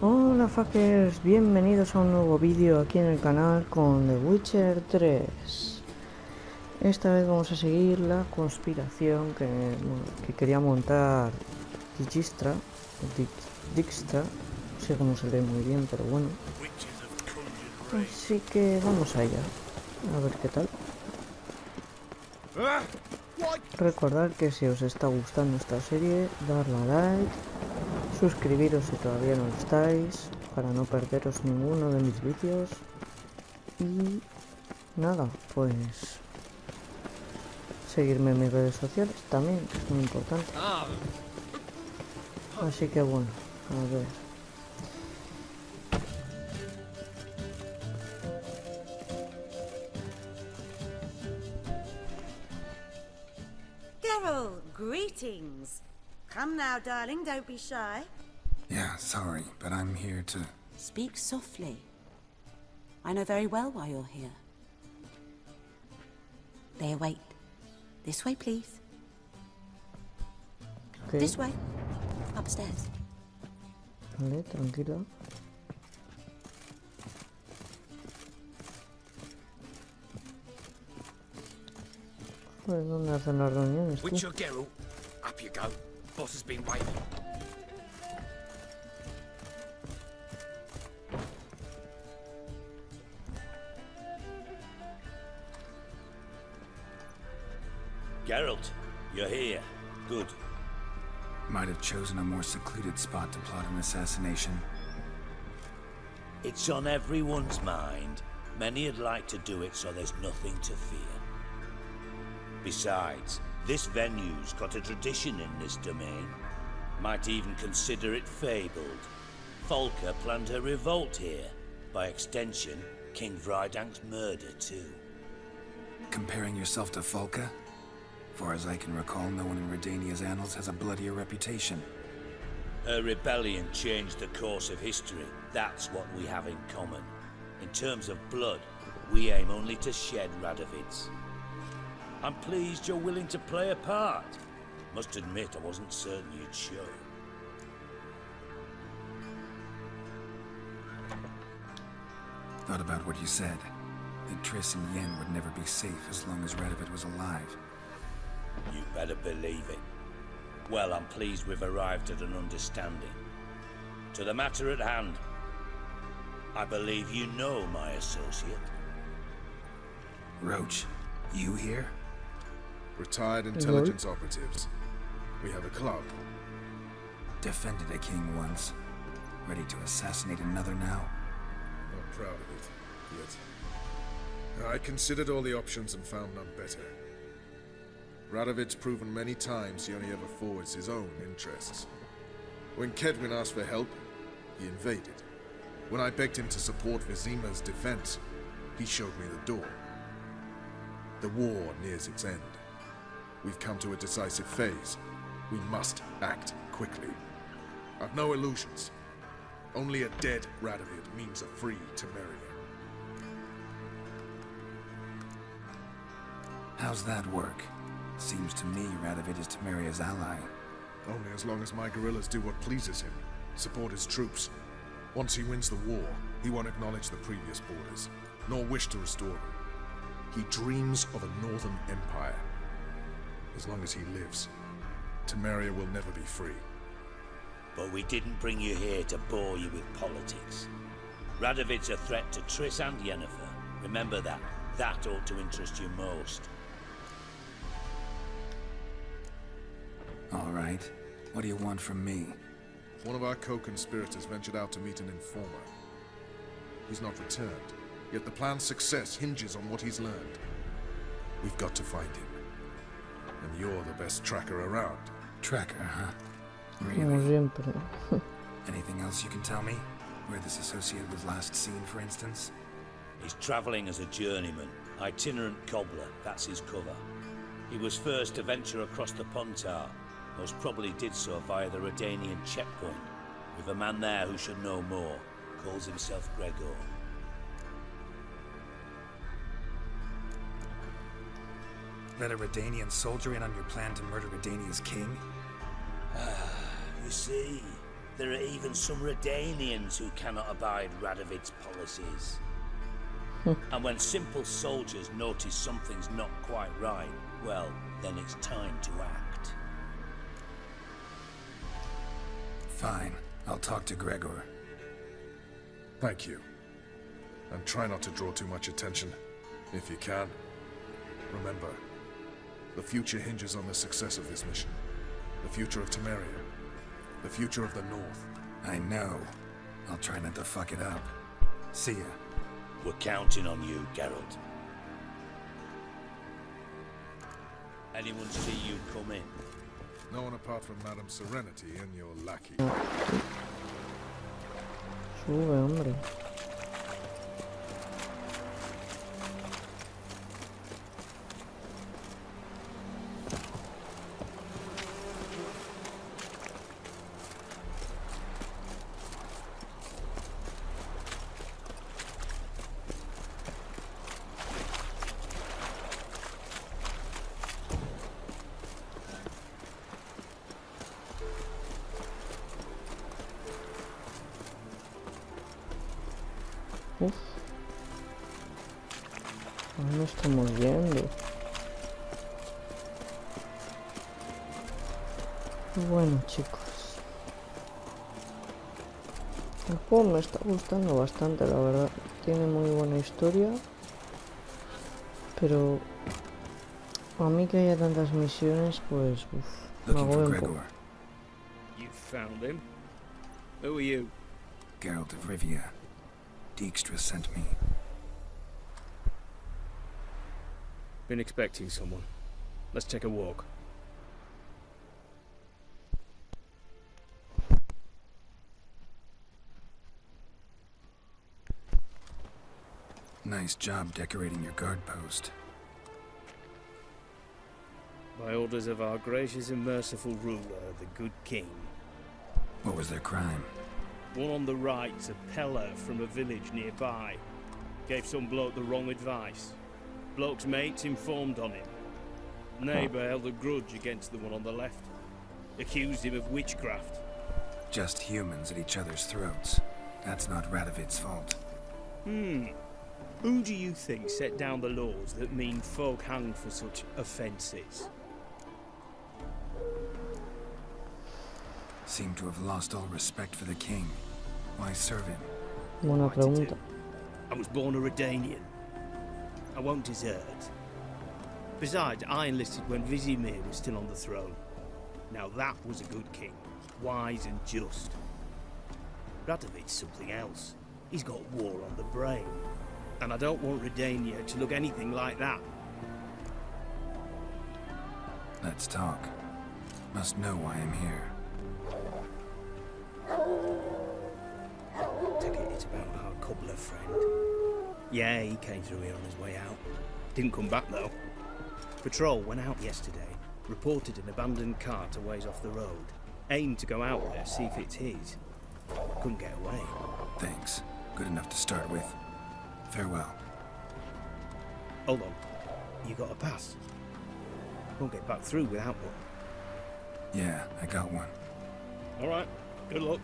Hola fuckers, bienvenidos a un nuevo vídeo aquí en el canal con The Witcher 3. Esta vez vamos a seguir la conspiración que quería montar Djisktra, Djisktra, no sé cómo se lee muy bien, pero bueno. Así que vamos allá, a ver qué tal. Recordad que si os está gustando esta serie, darle a like, suscribiros si todavía no lo estáis, para no perderos ninguno de mis vídeos. Y nada, pues seguirme en mis redes sociales también, que es muy importante. Así que bueno, a ver. Greetings. Come now, darling, don't be shy. Yeah, sorry, but I'm here to... Speak softly. I know very well why you're here. They await. This way, please. Okay. This way. Upstairs. Vale, tranquila. Pues, ¿dónde hacen las reuniones, tú? Witcher Geralt, up you go. Boss has been waiting. Geralt, you're here. Good. Might have chosen a more secluded spot to plot an assassination. It's on everyone's mind. Many'd like to do it so there's nothing to fear. Besides, this venue's got a tradition in this domain. Might even consider it fabled. Folka planned her revolt here. By extension, King Vrydank's murder too. Comparing yourself to Folka? Far as I can recall, no one in Redania's annals has a bloodier reputation. Her rebellion changed the course of history. That's what we have in common. In terms of blood, we aim only to shed Radovid's. I'm pleased you're willing to play a part. Must admit, I wasn't certain you'd show. Thought about what you said. That Triss and Yen would never be safe as long as Radovid was alive. You better believe it. Well, I'm pleased we've arrived at an understanding. To the matter at hand, I believe you know my associate. Roach, you here? Retired intelligence operatives. We have a club. Defended a king once. Ready to assassinate another now? Not proud of it, yet. I considered all the options and found none better. Radovid's proven many times he only ever forwards his own interests. When Kedwin asked for help, he invaded. When I begged him to support Vizima's defense, he showed me the door. The war nears its end. We've come to a decisive phase. We must act quickly. I've no illusions. Only a dead Radovid means a free Temeria. How's that work? Seems to me Radovid is Temeria's ally. Only as long as my guerrillas do what pleases him. Support his troops. Once he wins the war, he won't acknowledge the previous borders, nor wish to restore them. He dreams of a northern empire. As long as he lives, Temeria will never be free. But we didn't bring you here to bore you with politics. Radovid's a threat to Triss and Yennefer. Remember that. That ought to interest you most. All right. What do you want from me? One of our co-conspirators ventured out to meet an informer. He's not returned, yet the plan's success hinges on what he's learned. We've got to find him. And you're the best tracker around. Tracker, huh? Como Really? siempre. Anything else you can tell me? Where this associate was last seen, for instance? He's traveling as a journeyman, itinerant cobbler, that's his cover. He was first to venture across the Pontar, most probably did so via the Redanian checkpoint, with a man there who should know more, calls himself Gregor. Let a Redanian soldier in on your plan to murder Redania's king? You see, There are even some Redanians who cannot abide Radovid's policies. And when simple soldiers notice something's not quite right, well, then it's time to act. Fine. I'll talk to Gregor. Thank you. And try not to draw too much attention, if you can. Remember, the future hinges on the success of this mission. The future of Temeria. The future of the North. I know. I'll try not to fuck it up. See ya. We're counting on you, Geralt. Anyone see you come in? No one apart from Madame Serenity and your lackey. Sube, hombre. Uf. Aún no estamos yendo. Bueno, chicos. El juego me está gustando bastante, la verdad. Tiene muy buena historia. Pero a mí que haya tantas misiones, pues me Looking for agobia un poco. Gregor. You found him? Who are you? Geralt of Rivia. Djisktra sent me. Been expecting someone. Let's take a walk. Nice job decorating your guard post. By orders of our gracious and merciful ruler, the good king. What was their crime? One on the right's a peller from a village nearby. Gave some bloke the wrong advice. Bloke's mates informed on him. Neighbour held a grudge against the one on the left. Accused him of witchcraft. Just humans at each other's throats. That's not Radovid's fault. Who do you think set down the laws that mean folk hang for such offences? Seem to have lost all respect for the king. Why serve him? Buena What to do? pregunta. I was born a Redanian. I won't desert. Besides, I enlisted when Vizimir was still on the throne. Now that was a good king, wise and just. Radovid's something else. He's got war on the brain. And I don't want Redania to look anything like that. Let's talk. Must know why I'm here. Take it it's about our cobbler friend. Yeah, he came through here on his way out. Didn't come back though. Patrol went out yesterday, reported an abandoned cart a ways off the road. Aimed to go out there, see if it's his. Couldn't get away. Thanks. Good enough to start with. Farewell. Hold on. You got a pass? Won't get back through without one. Yeah, I got one. Alright, good luck.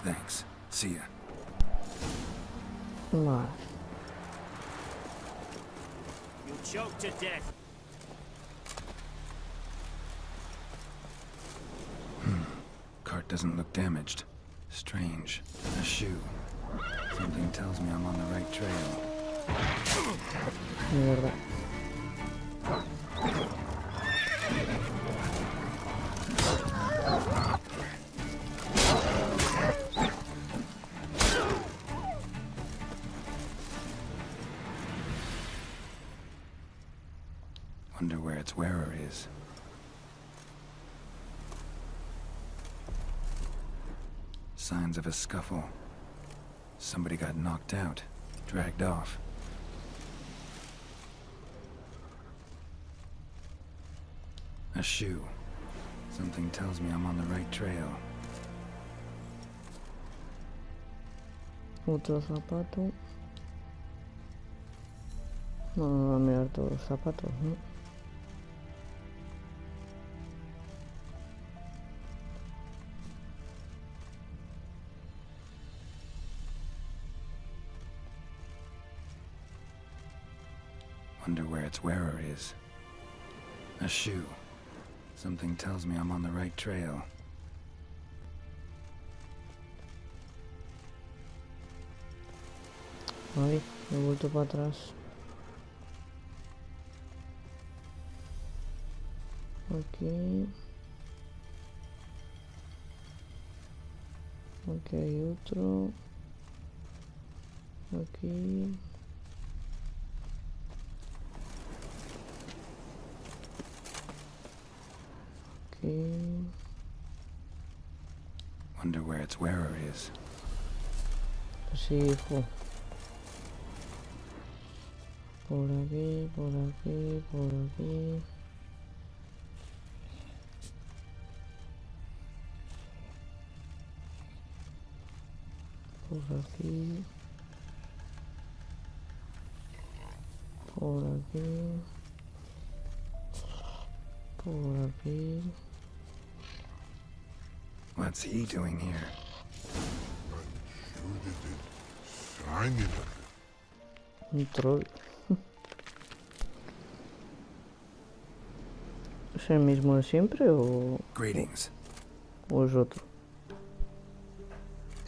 Thanks. See ya. Vale. You'll choke to death. Cart doesn't look damaged. Strange. A shoe. Something tells me I'm on the right trail. De verdad. Wonder where its wearer is. Signs of a scuffle. Somebody got knocked out, dragged off. A shoe. Something tells me I'm on the right trail. Otro zapato. No me va a mirar todos los zapatos, ¿no? Wonder where its wearer is. A shoe. Something tells me I'm on the right trail. Ay, me he vuelto para atrás. Aquí. Aquí hay otro. Aquí. Aquí. Wonder where its wearer is. Sí, hijo. Por aquí, por aquí, por aquí. Por aquí. Por aquí. Por aquí. What's he doing here? Un troll. ¿Es el mismo de siempre o Greetings. es otro?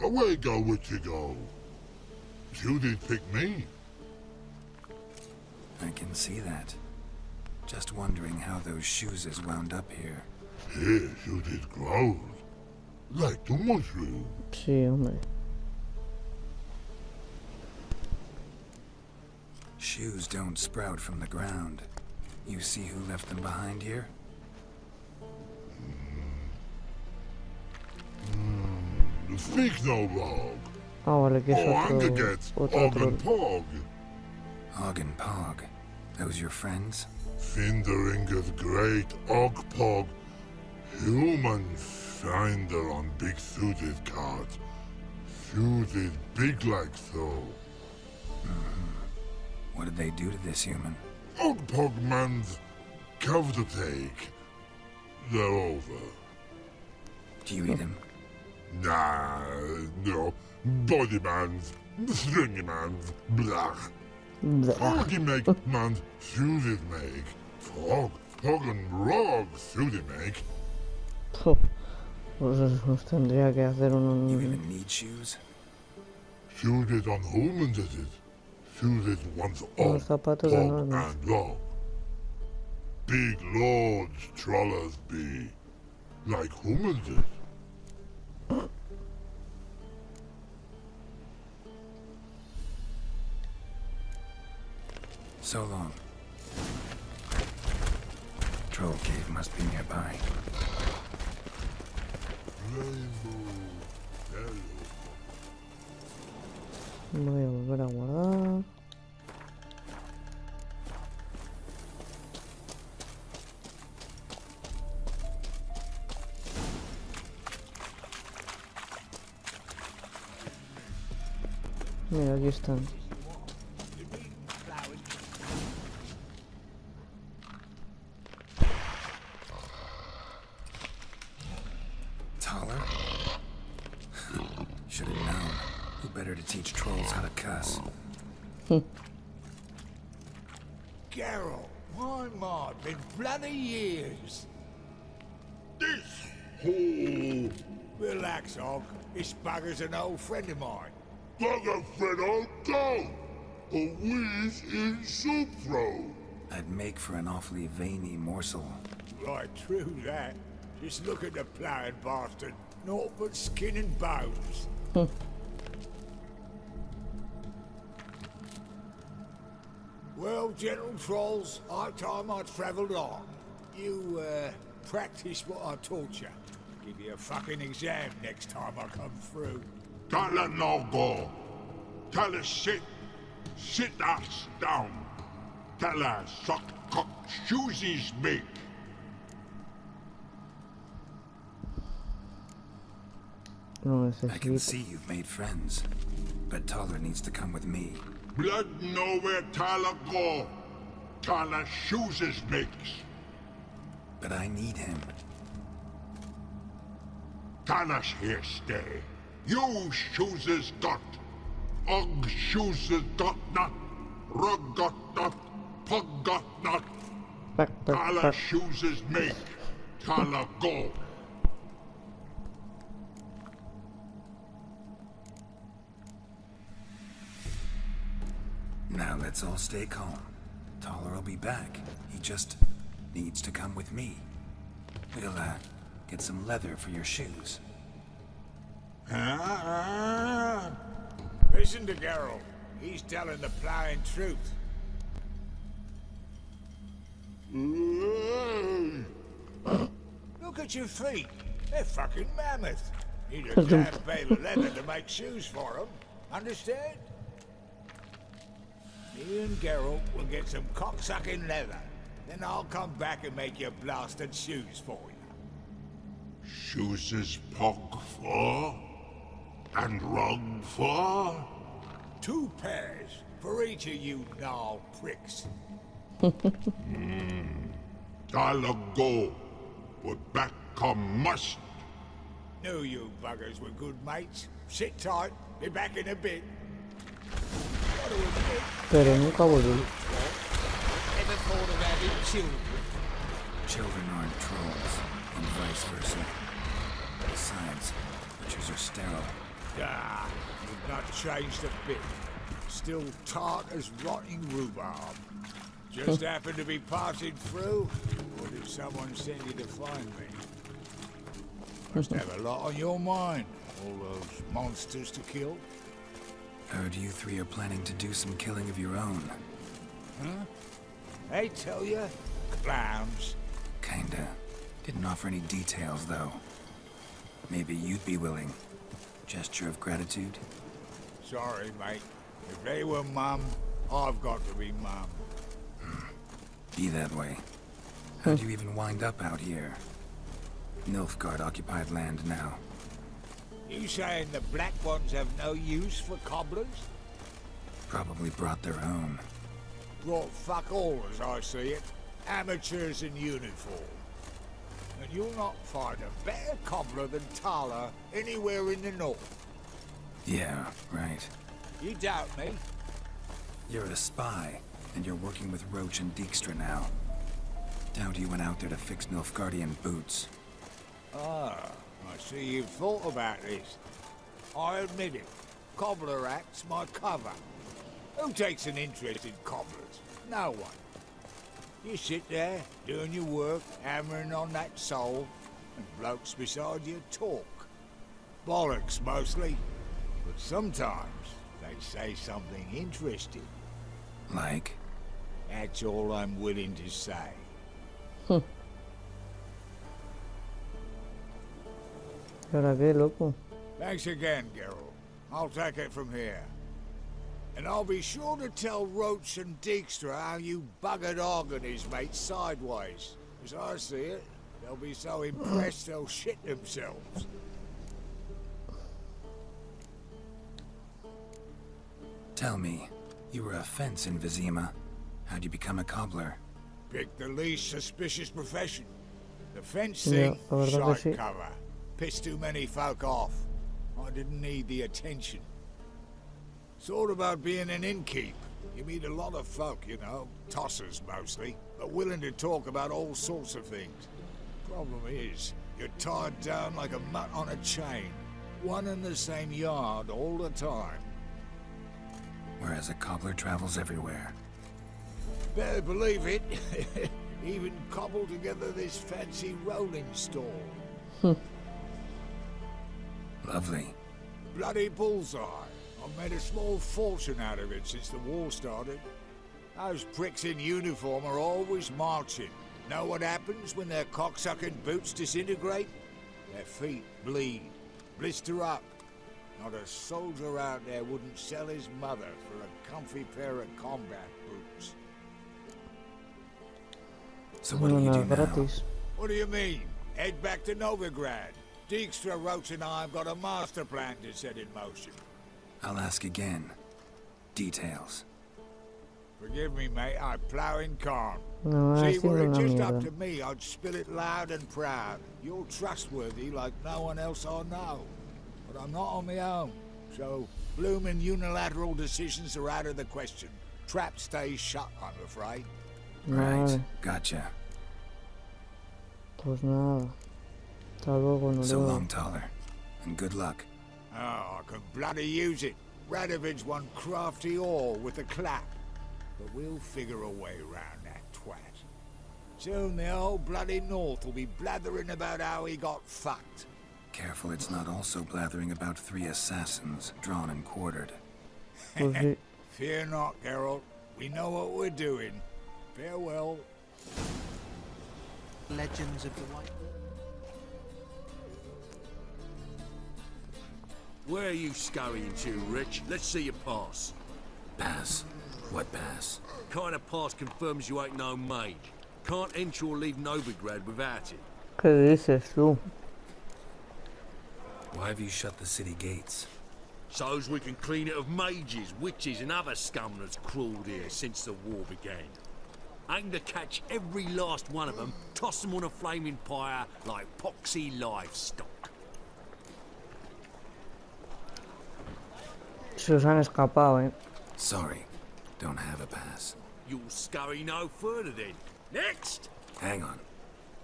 Away go with you go. You did pick me. I can see that. Just wondering how those shoes is wound up here. Yes, you did grow. Like the mushroom. Sí, hombre. Shoes don't sprout from the ground. You see who left them behind here? Speak no wrong. Ah, vale, que es Anger otro gets troll. og and pog. Og and Pog. Those your friends? Finderingeth great og pog. Human finder on big suited cards. Suited big like so. What did they do to this human? Og pog man's cover to take. They're over. Do you eat him? Nah, no. Body man's, stringy man's, blah. Froggy make man's suited make. Frog and rog suited make. Pues os tendría que hacer You un... even need shoes? Suited on humans is it. Suited one's all Unos zapatos pog enormes. and long. Big lords trollers be. Like humans is. So long. Troll cave must be nearby. Voy a volver a guardar. Mira, aquí están. Taller? Should have known. Who better to teach trolls how to cuss? Geralt, my mod, been bloody years. This hole. Relax, Og. This bugger's an old friend of mine. Bugger friend I'll go. A whiz in soup throw. I'd make for an awfully veiny morsel. Right, true that. Just look at the ploughing bastard. Naught but skin and bones. Well, gentle trolls, high time I travelled on. You, practice what I taught you. Give you a fucking exam next time I come through. Tell her no go. Tell her sit. Sit ass down. Tell her suck cock shoesies make. No I can necesito. see you've made friends. But Taller needs to come with me. Blood nowhere Tyler go. Tyler shoesies makes. But I need him. Tyler's here stay. You shoeses got. Og shoeses got not. Rug got not. Puggatnut. Tala chooses make. Tala go. Now let's all stay calm. Taller will be back. He just needs to come with me. We'll, get some leather for your shoes. Listen to Geralt. He's telling the plowing truth. Look at your feet. They're fucking mammoth. Need a damn bale of leather to make shoes for them. Understand? Me and Geralt will get some cocksucking leather. Then I'll come back and make your blasted shoes for you. Chooses pog for? And rug for? 2 pairs for each of you gnarl pricks. Tala go. But back come must. Knew you buggers were good mates. Sit tight. Be back in a bit. Gotta admit, Pero nunca volví. never thought of having children. Children aren't trolls, and vice versa. Besides, butchers are sterile. Ah, you've not changed a bit. Still tart as rotting rhubarb. Just happened to be passing through, or did someone send you to find me? Must have a lot on your mind, all those monsters to kill. Heard you 3 are planning to do some killing of your own. Huh? They tell you? Clowns. Kinda. Didn't offer any details, though. Maybe you'd be willing. Gesture of gratitude? Sorry, mate. If they were mum, I've got to be mum. Be that way. How'd you even wind up out here? Nilfgaard-occupied land now. You saying the black ones have no use for cobblers? Probably brought their own. Brought fuck all, as I see it. Amateurs in uniform. And you'll not find a better cobbler than Tala anywhere in the north. Yeah, right. You doubt me? You're a spy, and you're working with Roach and Djisktra now. Doubt you went out there to fix Nilfgaardian boots. Ah, I see you've thought about this. I admit it. Cobbler act's my cover. Who takes an interest in cobblers? No one. You sit there, doing your work, hammering on that sole, and blokes beside you talk. Bollocks, mostly. But sometimes they say something interesting. Like? That's all I'm willing to say. ¿Ahora qué, loco? Thanks again, Geralt. I'll take it from here. And I'll be sure to tell Roach and Djisktra how you buggered Organis mate sideways. As I see it, they'll be so impressed they'll shit themselves. Tell me, you were a fence in Vizima. How'd you become a cobbler? Pick the least suspicious profession. The fence Yeah, thing, la verdad que shite sí. cover. Pissed too many folk off. I didn't need the attention. Sort about being an innkeep. You meet a lot of folk, you know, tossers mostly, but willing to talk about all sorts of things. Problem is, you're tied down like a mutt on a chain. One and the same yard all the time. Whereas a cobbler travels everywhere. Better believe it. Even cobbled together this fancy rolling stall. Lovely. Bloody bullseye. I've made a small fortune out of it since the war started. Those pricks in uniform are always marching. Know what happens when their cocksucking boots disintegrate? Their feet bleed, blister up. Not a soldier out there wouldn't sell his mother for a comfy pair of combat boots. So what do you do now? gratis. What do you mean? Head back to Novigrad. Djisktra, Roach and I have got a master plan to set in motion. I'll ask again. Details. Forgive me, mate, I plough in calm. No, ha See, were sido it una just up mierda. to me, I'd spill it loud and proud. You're trustworthy like no one else I know. But I'm not on my own, so bloomin' unilateral decisions are out of the question. trap stays shut, I'm afraid. Right, Vale, gotcha. pues nada. Hasta luego, So Noruego. long, Taller. And good luck. Oh, I could bloody use it. Radovid's one crafty ore with a clap. But we'll figure a way round that twat. Soon the whole bloody North will be blathering about how he got fucked. Careful it's not also blathering about 3 assassins, drawn and quartered. Pues sí. Fear not, Geralt. We know what we're doing. Farewell. Legends of the White. Where are you scurrying to, Rich? Let's see your pass. Pass? What pass? Kind of pass confirms you ain't no mage. Can't enter or leave Novigrad without it. ¿Qué dices tú? Why have you shut the city gates? So's we can clean it of mages, witches and other scum that's crawled here since the war began. Aim to catch every last one of them, toss them on a flaming pyre like poxy livestock. Se os han escapado, ¿eh? Sorry, don't have a pass. You'll scurry no further then. Next! Hang on.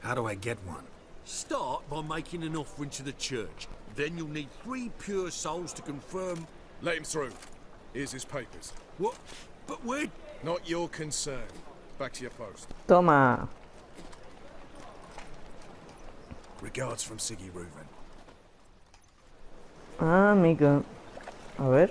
How do I get one? Start by making an offering to the church. Then you'll need 3 pure souls to confirm... Let him through. Here's his papers. What? But where... Not your concern. Back to your post. Toma. Regards from Siggy Reuven. Ah, amiga. A ver.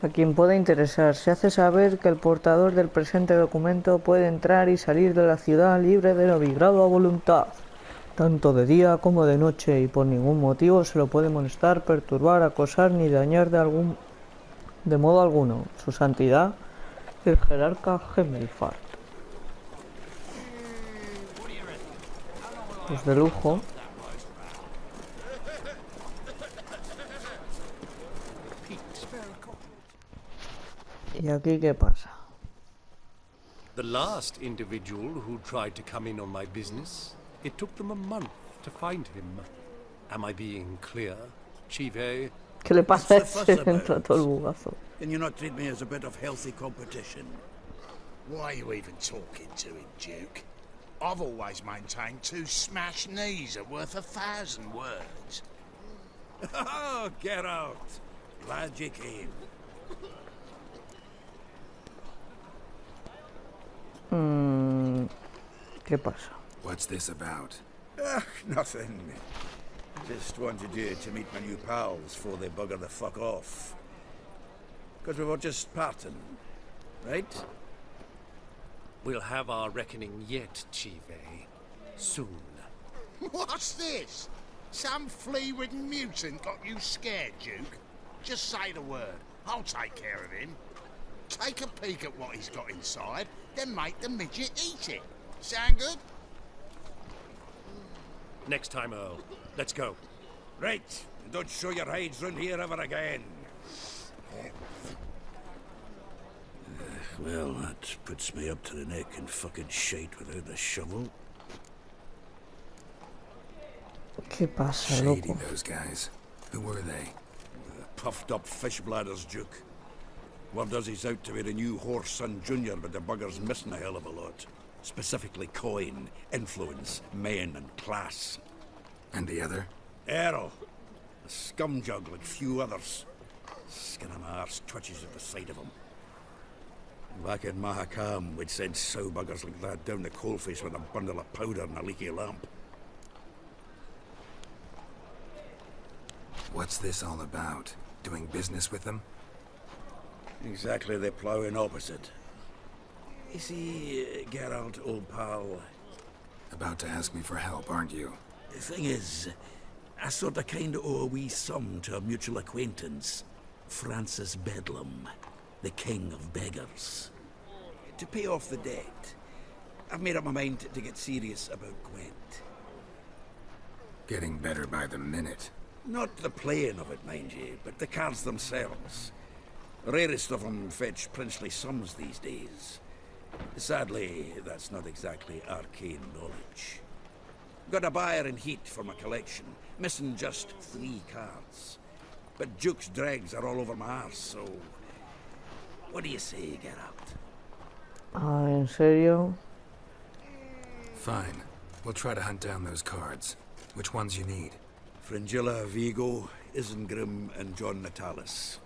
A quien pueda interesar, se hace saber que el portador del presente documento puede entrar y salir de la ciudad libre de novigrado a voluntad, tanto de día como de noche, y por ningún motivo se lo puede molestar, perturbar, acosar ni dañar de modo alguno. Su santidad, el jerarca Himmelfart. Pues de lujo. ¿Y aquí qué pasa? The last individual who tried to come in on my business, it took them a month to find him. Am I being clear, Chive? ¿Qué le pasa a ese? Entra todo el bugazo. Can you not treat me as a bit of healthy competition? Why are you even talking to him, Duke? I've always maintained 2 smashed knees are worth 1,000 words. Oh, get out. Glad you came. ¿Qué pasa? What's this about? Nothing. Just wanted you to meet my new pals before they bugger the fuck off. Because we were just parting, right? We'll have our reckoning yet, Chive. Soon. What's this? Some flea-ridden mutant got you scared, Duke? Just say the word. I'll take care of him. Take a peek at what he's got inside, then make the midget eat it. Sound good? Next time, Earl. Let's go. Right. And don't show your hides round here ever again. Well, that puts me up to the neck in fucking shite without a shovel. ¿Qué pasa, Shady, loco? those guys. Who were they? Puffed up fish bladders, Duke. Word does he's out to be the new Horse Son Jr., but the bugger's missing a hell of a lot. Specifically coin, influence, men, and class. And the other? Errol. A scumjug like few others. Skin of my arse twitches at the sight of him. Back in Mahakam, we'd send sow buggers like that down the coalface with a bundle of powder and a leaky lamp. What's this all about? Doing business with them? Exactly the ploughing opposite. You see, Geralt, old pal... About to ask me for help, aren't you? The thing is, I sort of kind of owe a wee sum to a mutual acquaintance. Francis Bedlam, the king of beggars. To pay off the debt, I've made up my mind to get serious about Gwent. Getting better by the minute. Not the playing of it, mind you, but the cards themselves. The rarest of them fetch princely sums these days. Sadly, that's not exactly arcane knowledge. Got a buyer in heat for my collection, missing just 3 cards. But Duke's dregs are all over my arse, so... What do you say, get out? Ah, ¿en serio? Fine. We'll try to hunt down those cards. Which ones you need? Fringilla, Vigo, Isengrim, and John Natalis.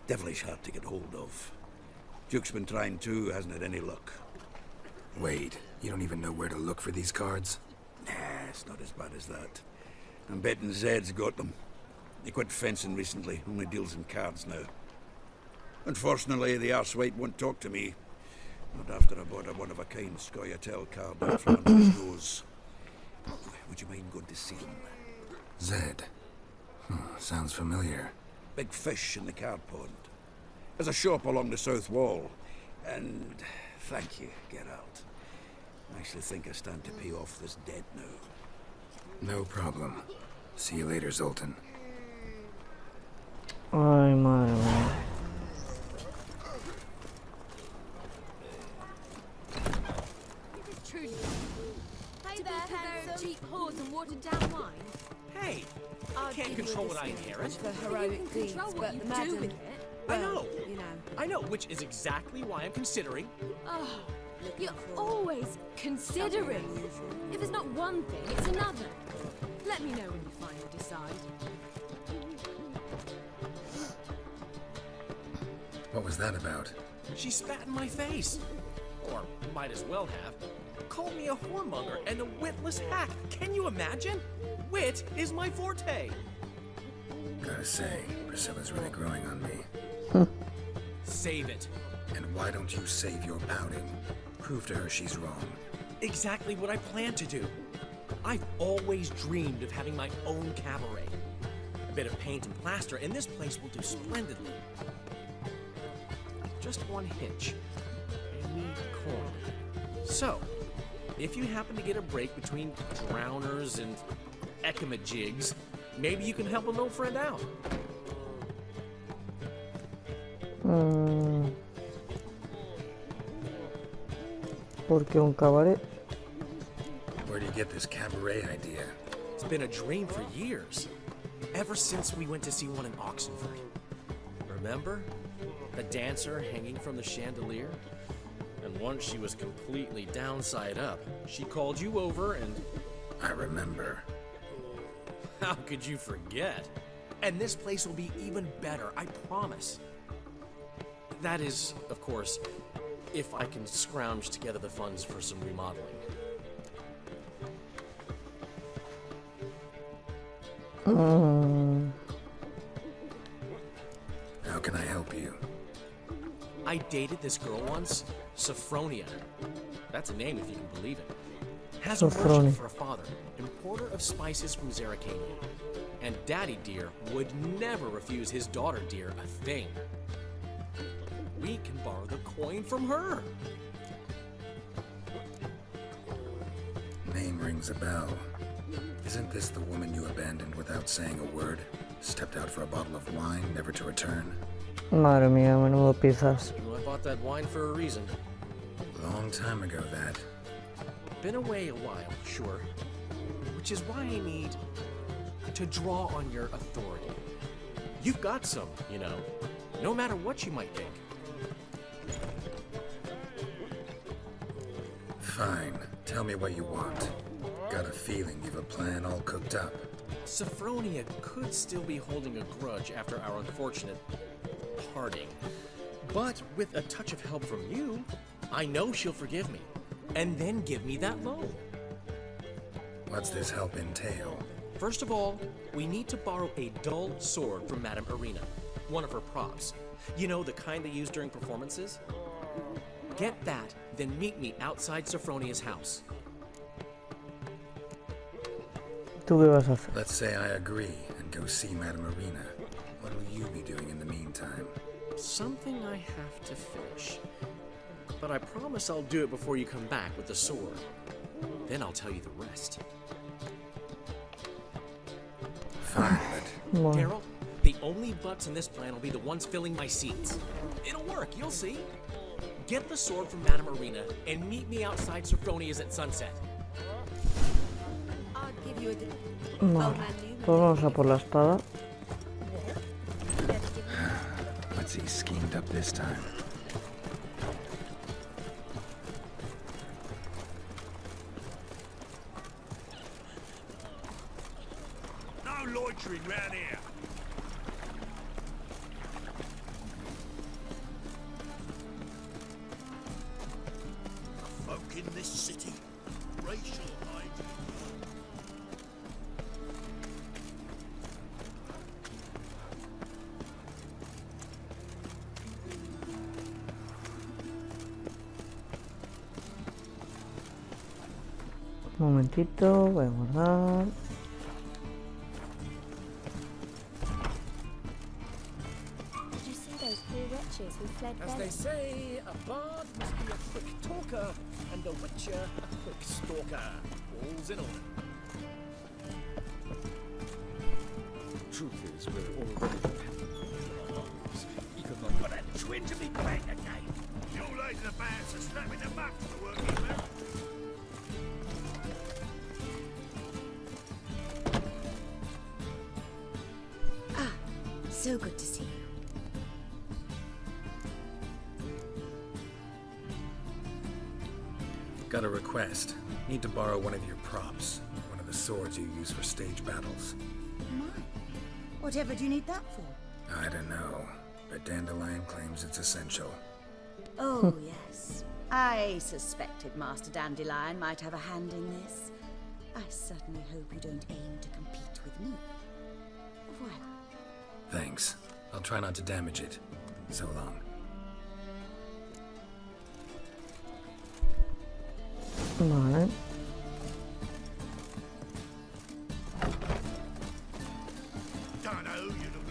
Devilish hard to get hold of. Duke's been trying too, hasn't had any luck. Wait, you don't even know where to look for these cards? Nah, it's not as bad as that. I'm betting Zed's got them. He quit fencing recently, only deals in cards now. Unfortunately, the arsewite won't talk to me. Not after I bought a one-of-a-kind Scoia'tael card out from under his nose. Would you mind going to see him? Zed. Sounds familiar. Big fish in the card pond. There's a shop along the south wall. And thank you, get out. I actually think I stand to pay off this debt now. No problem. See you later, Zoltan. Ay, madre mía. Hey there, cheap whores and watered down wine. Hey, I can't control what I inherit. For heroic deeds, but the madam, I know. you know. I know, which is exactly why I'm considering. Oh, you're always considering. If it's not one thing, it's another. Let me know when you finally decide. What was that about? She spat in my face. Or might as well have. Called me a whoremonger and a witless hack. Can you imagine? Wit is my forte. Gotta say, Priscilla's really growing on me. Save it. And why don't you save your pouting? Prove to her she's wrong. Exactly what I plan to do. I've always dreamed of having my own cabaret. A bit of paint and plaster, and this place will do splendidly. Just one hitch. I need coin. So, if you happen to get a break between drowners and ekamajigs, maybe you can help an old friend out. ¿Por qué un cabaret? Where do you get this cabaret idea? It's been a dream for years. Ever since we went to see one in Oxenford. Remember? The dancer hanging from the chandelier? And once she was completely downside up, she called you over and... I remember. How could you forget? And this place will be even better, I promise. That is, of course, if I can scrounge together the funds for some remodeling. How can I help you? I dated this girl once, Sophronia. That's a name if you can believe it. Has a worship for a father, importer of spices from Zerrikania. And Daddy Dear would never refuse his daughter Dear a thing. We can borrow the coin from her. Name rings a bell. Isn't this the woman you abandoned without saying a word? Stepped out for a bottle of wine, never to return? Madre mía, menudo pizzas. Well, I bought that wine for a reason. Long time ago, that. Been away a while, sure. Which is why I need to draw on your authority. You've got some, you know, no matter what you might think. Fine. Tell me what you want. Got a feeling you've a plan all cooked up. Sophronia could still be holding a grudge after our unfortunate parting. But with a touch of help from you, I know she'll forgive me. And then give me that loan. What's this help entail? First of all, we need to borrow a dull sword from Madame Irina, one of her props. You know, the kind they use during performances? Get that, then meet me outside Sophronia's house. ¿Tú qué vas a hacer? Let's say I agree and go see Madame Irina. What will you be doing in the meantime? Something I have to finish. But I promise I'll do it before you come back with the sword. Then I'll tell you the rest. Fine, but... Daryl, the only butts in this plan will be the ones filling my seats. It'll work, you'll see. Get the sword from Madame Irina and meet me outside Sophronia's at sunset. I'll give you a... Vale, pues vamos a por la espada. What's he schemed up this time? Un momentito, voy a guardar. As they say, a bard must be a quick talker, and a witcher a quick stalker. All's in order. Truth is, we're already you could not got a twinge of me bang again. The old lady the bands are snapping them up for the working man. Ah, so good to see you. Got a request. Need to borrow one of your props. One of the swords you use for stage battles. My, whatever do you need that for? I don't know, but Dandelion claims it's essential. Oh, yes. I suspected Master Dandelion might have a hand in this. I certainly hope you don't aim to compete with me. Voilà. Thanks. I'll try not to damage it. So long. Vale.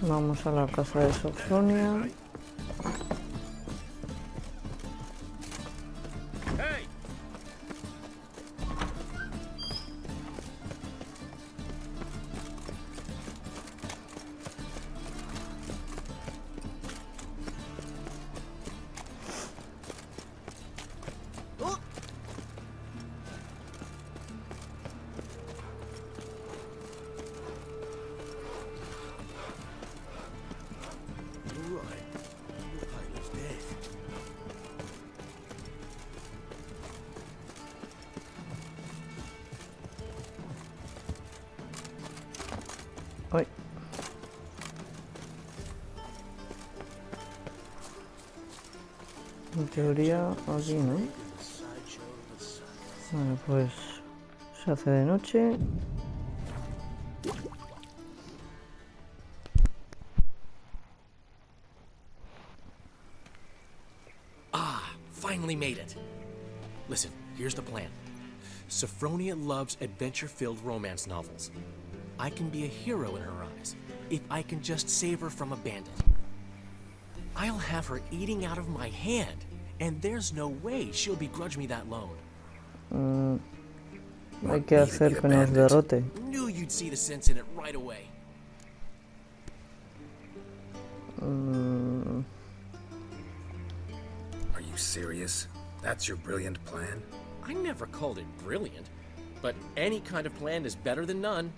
Vamos a la casa de Sofronia. Ay. En teoría aquí, ¿no? Vale, pues se hace de noche. Ah, finally made it. Listen, here's the plan. Sophronia loves adventure-filled romance novels. I can be a hero in her eyes, if I can just save her from a bandit. I'll have her eating out of my hand, and there's no way she'll begrudge me that loan. Hay que hacer que nos derrote. Knew you'd see the sense in it right away. Are you serious? That's your brilliant plan? I never called it brilliant, but any kind of plan is better than none.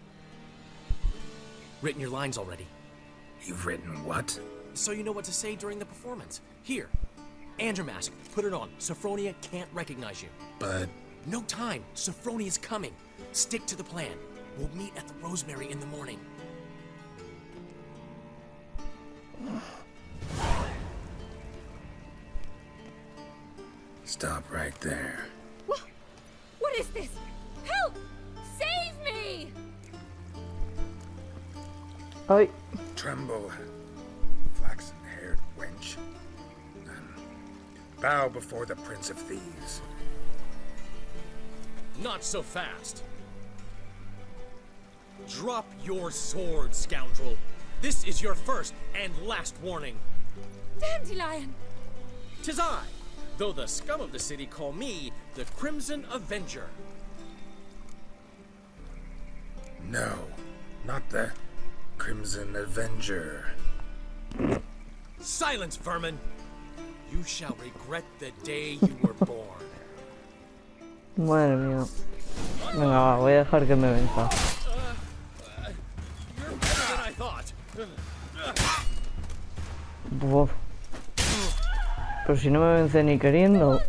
Written your lines already. You've written what? So you know what to say during the performance. Here, and your mask. Put it on. Sophronia can't recognize you. But... No time. Sophronia's coming. Stick to the plan. We'll meet at the Rosemary in the morning. Stop right there. What is this? Help! Save me! Ay. Tremble, flaxen-haired wench. Bow before the Prince of Thieves. Not so fast. Drop your sword, scoundrel. This is your first and last warning. Dandelion! 'Tis I, though the scum of the city call me the Crimson Avenger. No, not the Crimson Avenger. Silence, vermin! You shall regret the day you were born. Madre mía. Venga, va, voy a dejar que me venza. You're better than I thought. Uf. Pero si no me vence ni queriendo.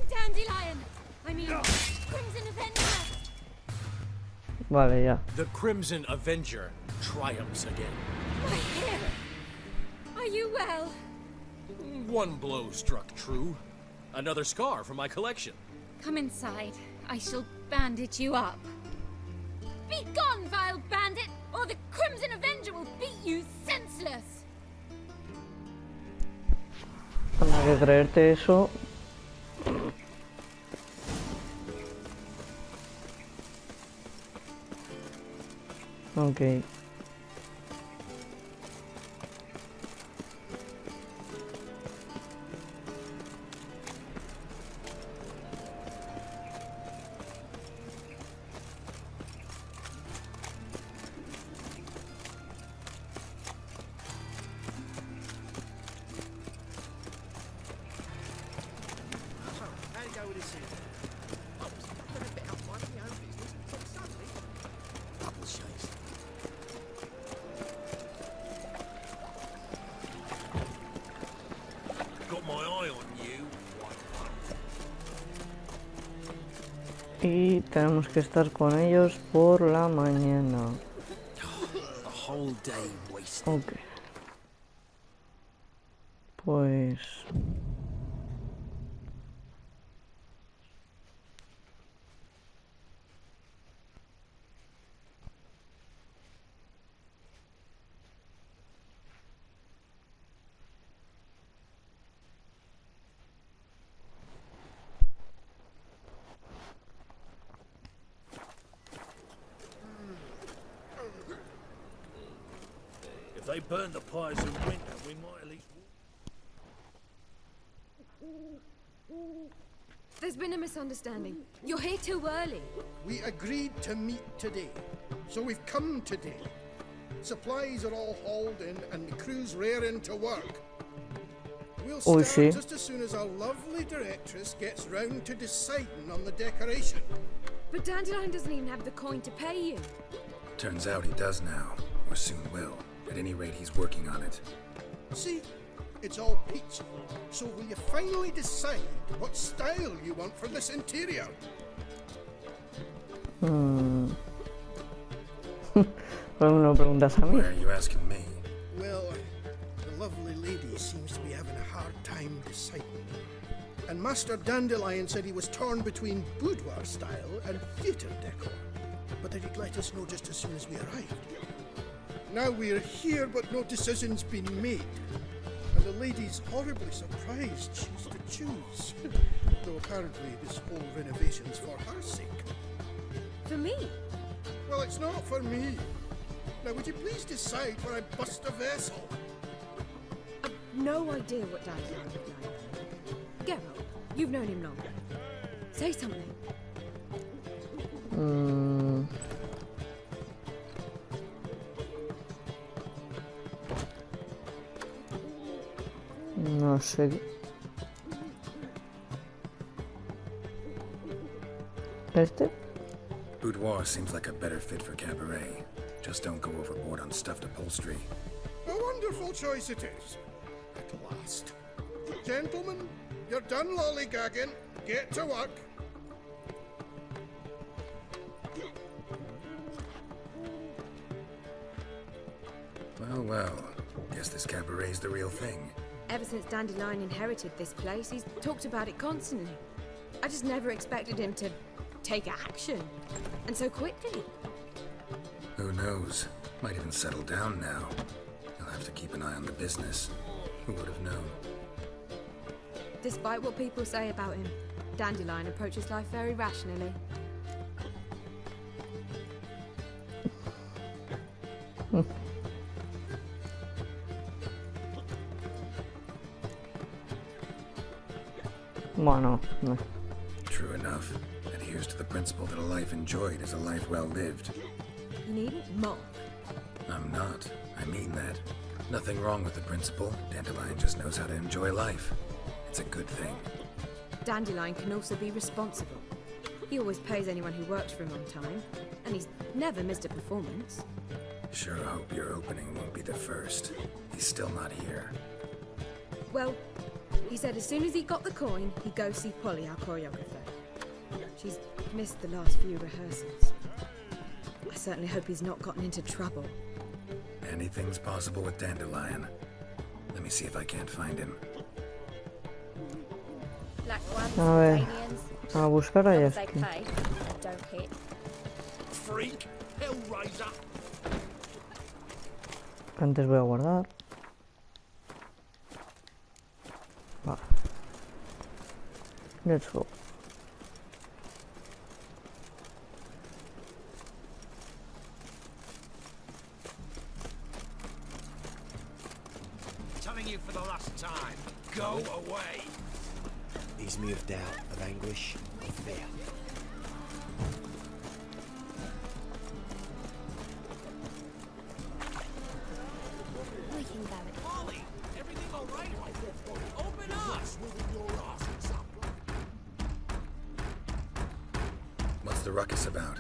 Vale, ya. The Crimson Avenger triumphs again. My hair! Are you well? One blow struck true. Another scar from my collection. Come inside. I shall bandage you up. Be gone, vile bandit, or the Crimson Avenger will beat you senseless. Tendrá que creerte eso. Ok. Y tenemos que estar con ellos por la mañana. Ok. Pues... If they burn the pies in winter, we might at least... There's been a misunderstanding. You're here too early. We agreed to meet today, so we've come today. Supplies are all hauled in and the crew's raring to work. We'll start just as soon as our lovely directress gets round to deciding on the decoration. But Dandelion doesn't even have the coin to pay you. Turns out he does now, or soon will. At any rate, he's working on it. See? It's all peachy. So will you finally decide what style you want for this interior? No preguntas a mí. Why are you asking me? Well, the lovely lady seems to be having a hard time deciding. And Master Dandelion said he was torn between boudoir style and theatre decor, but that he'd let us know just as soon as we arrived. Now we're here, but no decision's been made. And the lady's horribly surprised she's to choose. Though apparently this whole renovation's for her sake. For me? Well, it's not for me. Now, would you please decide where I bust a vessel? I've no idea what Dandelion would like. Geralt, you've known him longer. Say something. No sé. ¿Este? Boudoir seems like a better fit for cabaret. Just don't go overboard on stuffed upholstery. A wonderful choice it is. At last. Gentlemen, you're done lollygagging. Get to work. Well. Guess this cabaret's the real thing. Ever since Dandelion inherited this place, he's talked about it constantly. I just never expected him to take action. And so quickly. Who knows? Might even settle down now. You'll have to keep an eye on the business. Who would have known? Despite what people say about him, Dandelion approaches life very rationally. Bueno, no. True enough. Adheres to the principle that a life enjoyed is a life well lived. You needn't mock. I'm not. I mean that. Nothing wrong with the principle. Dandelion just knows how to enjoy life. It's a good thing. Dandelion can also be responsible. He always pays anyone who works for him on time, and he's never missed a performance. Sure hope your opening won't be the first. He's still not here. Well, he said as soon as he got the coin, he'd go see Polly, our choreographer. She's missed the last few rehearsals. I certainly hope he's not gotten into trouble. Anything's possible with Dandelion. Let me see if I can't find him. A ver, a buscar a Jaskier. Freak, Hellraiser. Antes voy a guardar. Vale. Let's go. for the last time. Go away. He's moved out of anguish, of fear. We can go it. Polly, everything all right? Open up! What's the ruckus about?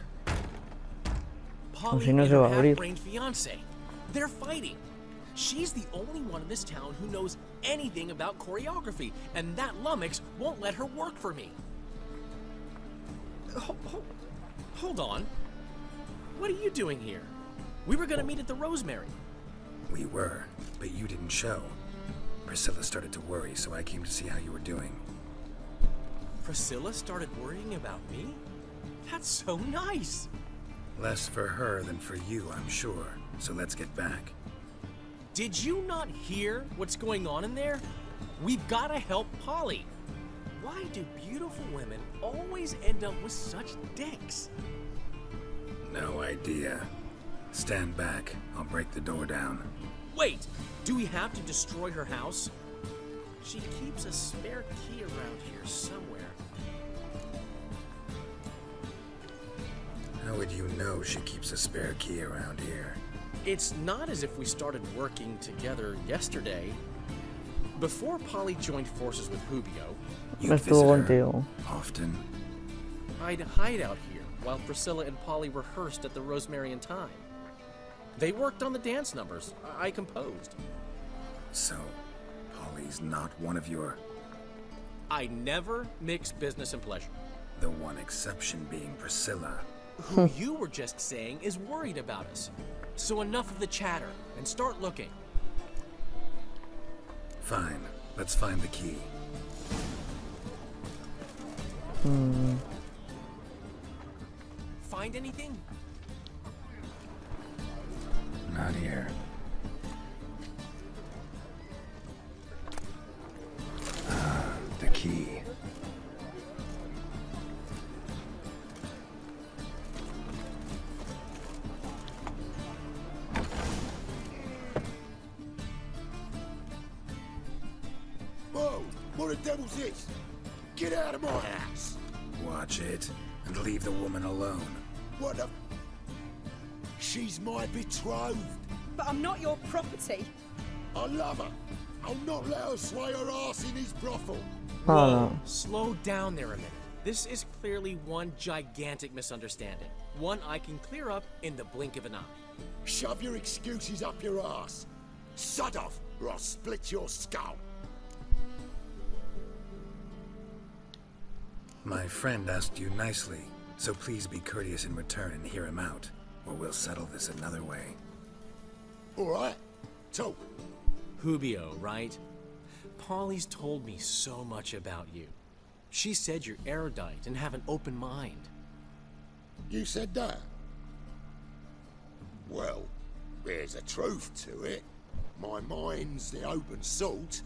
Polly si no and se her va a abrir. half-brained fiance. They're fighting. She's the only one in this town who knows anything about choreography, and that lummox won't let her work for me. Hold on. What are you doing here? We were gonna meet at the Rosemary. We were, but you didn't show. Priscilla started to worry, so I came to see how you were doing. Priscilla started worrying about me? That's so nice. Less for her than for you, I'm sure. So let's get back. Did you not hear what's going on in there? We've got to help Polly. Why do beautiful women always end up with such dicks? No idea. Stand back. I'll break the door down. Wait, do we have to destroy her house? She keeps a spare key around here somewhere. How would you know she keeps a spare key around here? It's not as if we started working together yesterday. Before Polly joined forces with Hubio, You'd visit her often. I'd hide out here while Priscilla and Polly rehearsed at the Rosemary and Thyme. They worked on the dance numbers I composed. So, Polly's not one of your... I never mix business and pleasure. The one exception being Priscilla. Who you were just saying is worried about us. So enough of the chatter and start looking. Fine. Let's find the key. Find anything? Not here. The key. Whoa! What the devil's this? Get out of my house! Watch it, and leave the woman alone. What the... She's my betrothed. But I'm not your property. I love her. I'll not let her sway her ass in his brothel. Whoa, slow down there a minute. This is clearly one gigantic misunderstanding. One I can clear up in the blink of an eye. Shove your excuses up your ass. Sod off, or I'll split your skull. My friend asked you nicely, so please be courteous in return and hear him out, or we'll settle this another way. All right, talk. Hubio, right? Polly's told me so much about you. She said you're erudite and have an open mind. You said that? Well, there's a truth to it. My mind's the open salt,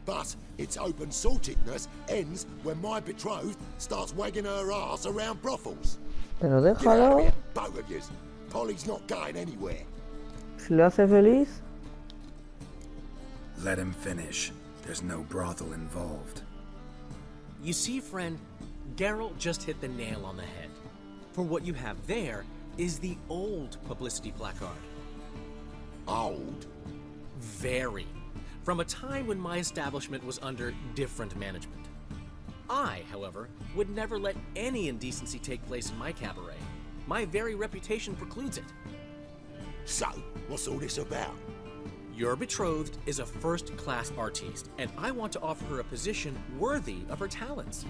but its open-saltedness ends when my betrothed starts wagging her ass around brothels. Pero Get out of déjalo. here, both of yous. Polly's not going anywhere. Si lo hace feliz. Let him finish. There's no brothel involved. You see, friend, Geralt just hit the nail on the head. For what you have there is the old publicity placard. Old? Very. From a time when my establishment was under different management. I, however, would never let any indecency take place in my cabaret. My very reputation precludes it. So, what's all this about? Your betrothed is a first-class artiste, and I want to offer her a position worthy of her talents.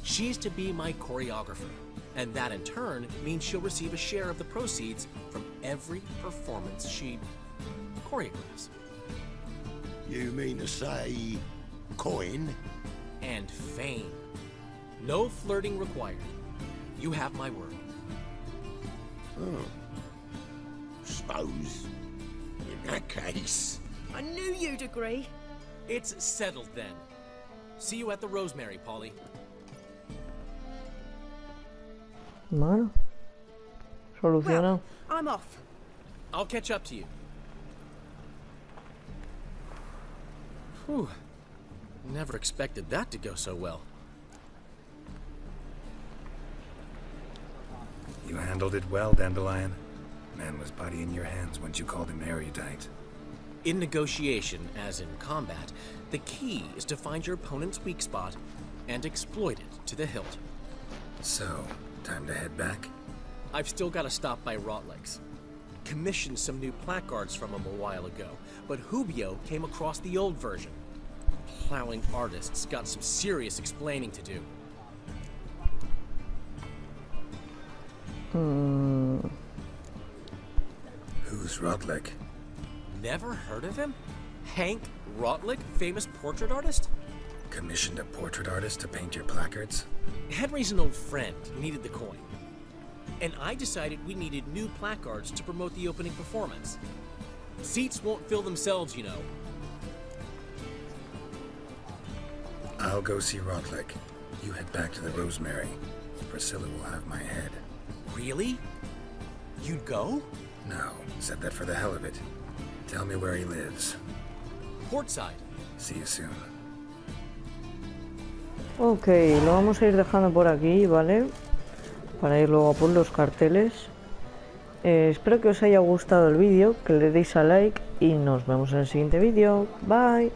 She's to be my choreographer, and that in turn means she'll receive a share of the proceeds from every performance she choreographs. You mean to say... coin? And fame. No flirting required. You have my word. Oh. Suppose... in that case... I knew you'd agree. It's settled then. See you at the Rosemary, Polly. Bueno. Solucionado. I'm off. I'll catch up to you. Whew. Never expected that to go so well. You handled it well, Dandelion. Man was body in your hands once you called him erudite. In negotiation, as in combat, the key is to find your opponent's weak spot and exploit it to the hilt. So, time to head back? I've still got to stop by Rotleg's. Commissioned some new placards from him a while ago, but Hubio came across the old version. Plowing artists got some serious explaining to do. Who's Rotleg? Never heard of him? Hank Rotleg, famous portrait artist? Commissioned a portrait artist to paint your placards? Henry's an old friend, needed the coin. And I decided we needed new placards to promote the opening performance. Seats won't fill themselves, you know. I'll go see Rotleg. You head back to the Rosemary. Priscilla will have my head. Really? You'd go? No, said that for the hell of it. Tell me where he lives. Portside. See you soon. Ok, lo vamos a ir dejando por aquí, ¿vale? Para ir luego por los carteles. Espero que os haya gustado el vídeo, que le deis a like y nos vemos en el siguiente vídeo. Bye.